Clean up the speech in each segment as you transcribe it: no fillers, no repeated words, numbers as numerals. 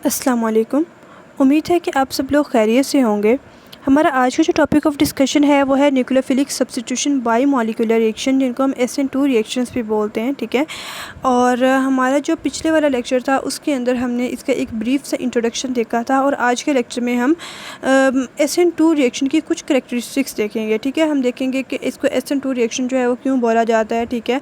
अस्सलाम वालेकुम। उम्मीद है कि आप सब लोग खैरियत से होंगे। हमारा आज का जो टॉपिक ऑफ डिस्कशन है वो है nucleophilic substitution by molecular reaction, जिनको हम SN2 रिएक्शंस भी बोलते हैं, ठीक है। और हमारा जो पिछले वाला लेक्चर था उसके अंदर हमने इसका एक ब्रीफ सा इंट्रोडक्शन देखा था, और आज के लेक्चर में हम SN2 रिएक्शन की कुछ करेक्टरिस्टिक्स देखेंगे, ठीक है। हम देखेंगे कि इसको SN2 रिएक्शन जो है वो क्यों बोला जाता है, ठीक है।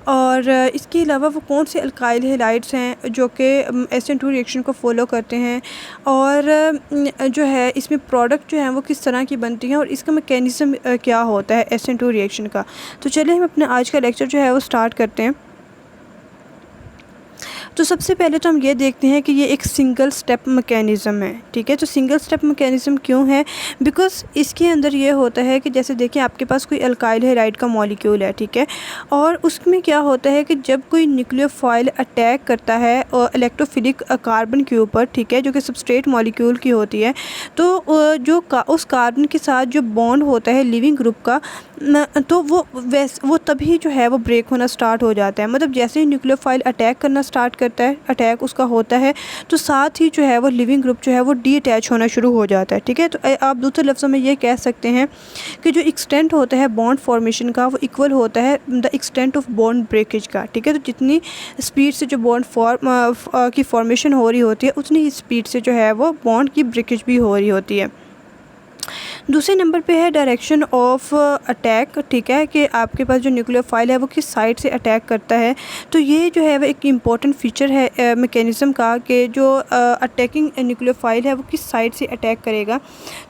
और इसके अलावा वो कौन से अल्काइल हैलाइड्स हैं जो कि SN2 रिएक्शन को फॉलो करते हैं, और जो है इसमें प्रोडक्ट जो है वो किस तरह की बनती हैं, और इसका मैकेनिज़्म क्या होता है SN2 रिएक्शन का। तो चलिए हम अपना आज का लेक्चर जो है वो स्टार्ट करते हैं। तो सबसे पहले तो हम ये देखते हैं कि ये एक सिंगल स्टेप मैकेनिज़्म है, ठीक है। तो सिंगल स्टेप मैकेनिज़्म क्यों है? बिकॉज़ इसके अंदर ये होता है कि जैसे देखिए आपके पास कोई अल्काइल हैलाइड का मॉलिक्यूल है, ठीक है, और उसमें क्या होता है कि जब कोई न्यूक्लियोफाइल अटैक करता है इलेक्ट्रोफिलिक कार्बन के ऊपर, ठीक है, जो कि सबस्ट्रेट मॉलिक्यूल की होती है, तो उस कार्बन के साथ जो बॉन्ड होता है लिविंग ग्रुप का, तो वो तभी जो है वो ब्रेक होना स्टार्ट हो जाता है। मतलब जैसे ही न्यूक्लियोफाइल अटैक करना स्टार्ट करता है, अटैक उसका होता है, तो साथ ही जो है वो लिविंग ग्रुप जो है वो डीअटैच होना शुरू हो जाता है, ठीक है। तो आप दूसरे लफ्ज़ों में ये कह सकते हैं कि जो एक्सटेंट होता है बॉन्ड फॉर्मेशन का वो इक्वल होता है the extent of bond breakage का, ठीक है। तो जितनी स्पीड से जो बॉन्ड की फॉर्मेशन हो रही होती है, उतनी ही स्पीड से जो है वो बॉन्ड की ब्रेकेज भी हो रही होती है। दूसरे नंबर पे है डायरेक्शन ऑफ अटैक, ठीक है, कि आपके पास जो न्यूक्लियोफाइल है वो किस साइड से अटैक करता है। तो ये जो है वो एक इम्पॉर्टेंट फीचर है मैकेनिज़्म का, कि जो अटैकिंग न्यूक्लियोफाइल है वो किस साइड से अटैक करेगा।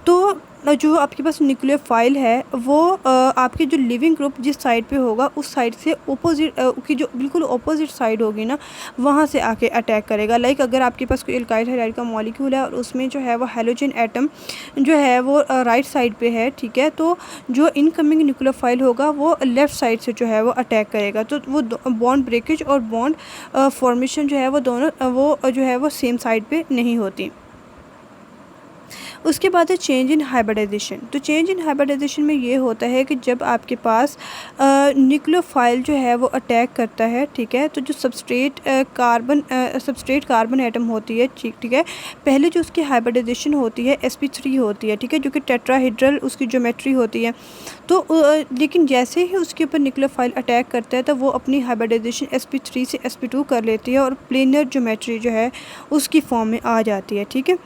तो जो आपके पास न्यूक्लियोफाइल है वो आपके जो लिविंग ग्रुप जिस साइड पे होगा उस साइड से ओपोजिट की जो बिल्कुल ओपोजिट साइड होगी ना, वहाँ से आके अटैक करेगा। लाइक अगर आपके पास कोई अल्काइल हैलाइड का मॉलिक्यूल है और उसमें जो है वो हैलोजन एटम जो है वो राइट साइड पे है, ठीक है, तो जो इनकमिंग न्यूक्लियोफाइल होगा वो लेफ़्ट साइड से जो है वो अटैक करेगा। तो वो बॉन्ड ब्रेकेज और बॉन्ड फॉर्मेशन जो है वो दोनों वो जो है वो सेम साइड पे नहीं होती। उसके बाद है चेंज इन हाइब्रिडाइजेशन। तो चेंज इन हाइब्रिडाइजेशन में ये होता है कि जब आपके पास न्यूक्लियोफाइल जो है वो अटैक करता है, ठीक है, तो जो सबस्ट्रेट कार्बन एटम होती है, ठीक है, पहले जो उसकी हाइब्रिडाइजेशन होती है sp3 होती है, ठीक है, जो कि टेट्राहेड्रल उसकी ज्योमेट्री होती है। तो लेकिन जैसे ही उसके ऊपर न्यूक्लियोफाइल अटैक करता है तो वो अपनी हाइब्रिडाइजेशन sp3 से sp2 कर लेती है और प्लेनर ज्योमेट्री जो है उसकी फॉर्म में आ जाती है, ठीक है।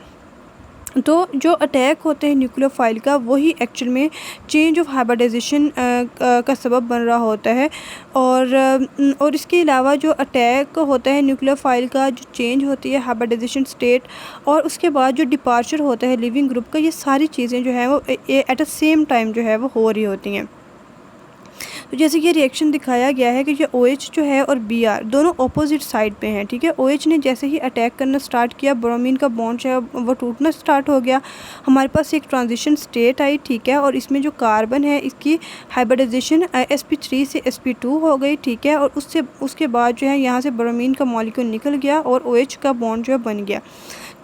तो जो अटैक होते हैं न्यूक्लियोफाइल का वही एक्चुअल में चेंज ऑफ हाइब्रिडाइजेशन का सबब बन रहा होता है। और इसके अलावा जो अटैक होता है न्यूक्लियोफाइल का, जो चेंज होती है हाइब्रिडाइजेशन स्टेट, और उसके बाद जो डिपार्चर होता है लिविंग ग्रुप का, ये सारी चीज़ें जो हैं वो एट अ सेम टाइम जो है वो हो रही होती हैं। तो जैसे ये रिएक्शन दिखाया गया है कि ये OH जो है और Br दोनों अपोजिट साइड पे हैं, ठीक है। OH ने जैसे ही अटैक करना स्टार्ट किया, ब्रोमीन का बॉन्ड जो है वो टूटना स्टार्ट हो गया, हमारे पास एक ट्रांजिशन स्टेट आई, ठीक है, और इसमें जो कार्बन है इसकी हाइब्रिडाइजेशन sp3 से sp2 हो गई, ठीक है, और उसके बाद जो है यहाँ से ब्रोमीन का मॉलिक्यूल निकल गया और OH का बॉन्ड जो है बन गया।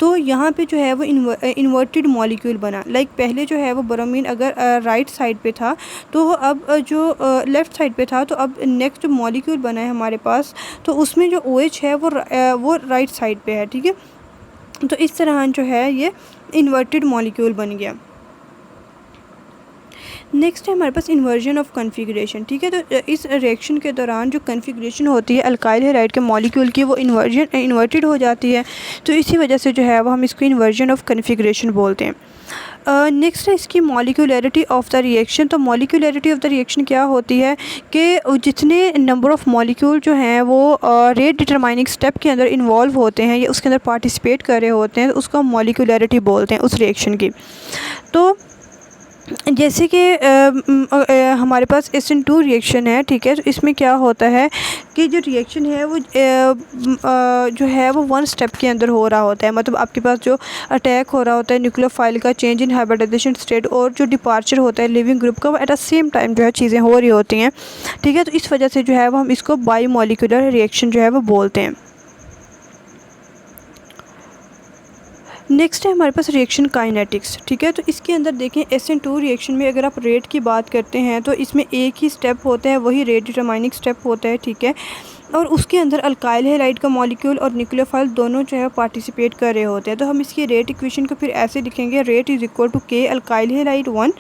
तो यहाँ पे जो है वो इन्वर्टेड मॉलिक्यूल बना। लाइक पहले जो है वो ब्रोमीन अगर राइट साइड पे था, तो अब जो लेफ़्ट साइड पे था, तो अब नेक्स्ट जो मॉलिक्यूल बना है हमारे पास, तो उसमें जो OH है वो राइट साइड पे है, ठीक है। तो इस तरह जो है ये इन्वर्टेड मॉलिक्यूल बन गया। नेक्स्ट है हमारे पास इन्वर्जन ऑफ कन्फिगरेशन, ठीक है। तो इस रिएक्शन के दौरान जो कन्फिगरेशन होती है अल्काइल हैलाइड के मॉलिक्यूल की वो इन्वर्टेड हो जाती है। तो इसी वजह से जो है वो हम इसको इन्वर्जन ऑफ कन्फिगरेशन बोलते हैं। नेक्स्ट है इसकी मॉलिक्यूलरिटी ऑफ द रिएक्शन। तो मॉलिक्यूलरिटी ऑफ द रिएक्शन क्या होती है कि जितने नंबर ऑफ मॉलिक्यूल जो हैं वो रेट डिटरमाइनिंग स्टेप के अंदर इन्वॉल्व होते हैं या उसके अंदर पार्टिसिपेट कर रहे होते हैं, तो उसको मॉलिक्यूलरिटी बोलते हैं उस रिएक्शन की। तो जैसे कि हमारे पास SN2 रिएक्शन है, ठीक है, तो इसमें क्या होता है कि जो रिएक्शन है वो जो है वो वन स्टेप के अंदर हो रहा होता है। मतलब आपके पास जो अटैक हो रहा होता है न्यूक्लियोफाइल का, चेंज इन हाइब्रिडाइजेशन स्टेट, और जो डिपार्चर होता है लिविंग ग्रुप का, वो एट द सेम टाइम जो है चीज़ें हो रही होती हैं, ठीक है। तो इस वजह से जो है वो हम इसको बाई मॉलिक्यूलर रिएक्शन जो है वो बोलते हैं। नेक्स्ट है हमारे पास रिएक्शन काइनेटिक्स, ठीक है। तो इसके अंदर देखें SN2 रिएक्शन में अगर आप रेट की बात करते हैं तो इसमें एक ही स्टेप होता है, वही रेट डिटरमाइनिंग स्टेप होता है, ठीक है। और उसके अंदर अल्काइल हैलाइड का मॉलिक्यूल और न्यूक्लियोफाइल दोनों जो है पार्टिसिपेट कर रहे होते हैं। तो हम इसकी रेट इक्वेशन को फिर ऐसे लिखेंगे, rate is equal to K alkyl halide 1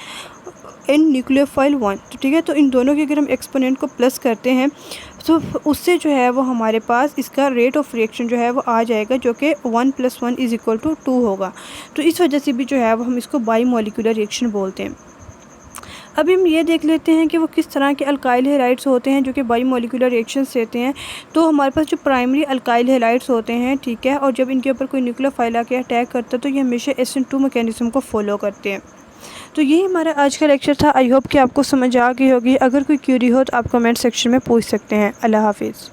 and nucleophile 1। तो ठीक है, तो इन दोनों के अगर हम एक्सपोनेंट को प्लस करते हैं तो उससे जो है वो हमारे पास इसका रेट ऑफ रिएक्शन जो है वो आ जाएगा, जो कि 1 + 1 इज़ इक्वल टू 2 होगा। तो इस वजह से भी जो है वो हम इसको बाई मॉलिक्यूलर रिएक्शन बोलते हैं। अभी हम ये देख लेते हैं कि वो किस तरह के अल्काइल हैलाइड्स होते हैं जो कि बाई मॉलिक्यूलर रिएक्शंस देते हैं। तो हमारे पास जो प्राइमरी अल्काइल हैलाइड्स होते हैं, ठीक है, और जब इनके ऊपर कोई न्यूक्लियोफाइल आके अटैक करता है तो ये हमेशा SN2 मैकेनिज्म को फॉलो करते हैं। तो यही हमारा आज का लेक्चर था। आई होप कि आपको समझ आ गई होगी। अगर कोई क्यूरी हो तो आप कमेंट सेक्शन में पूछ सकते हैं। अल्लाह हाफिज़।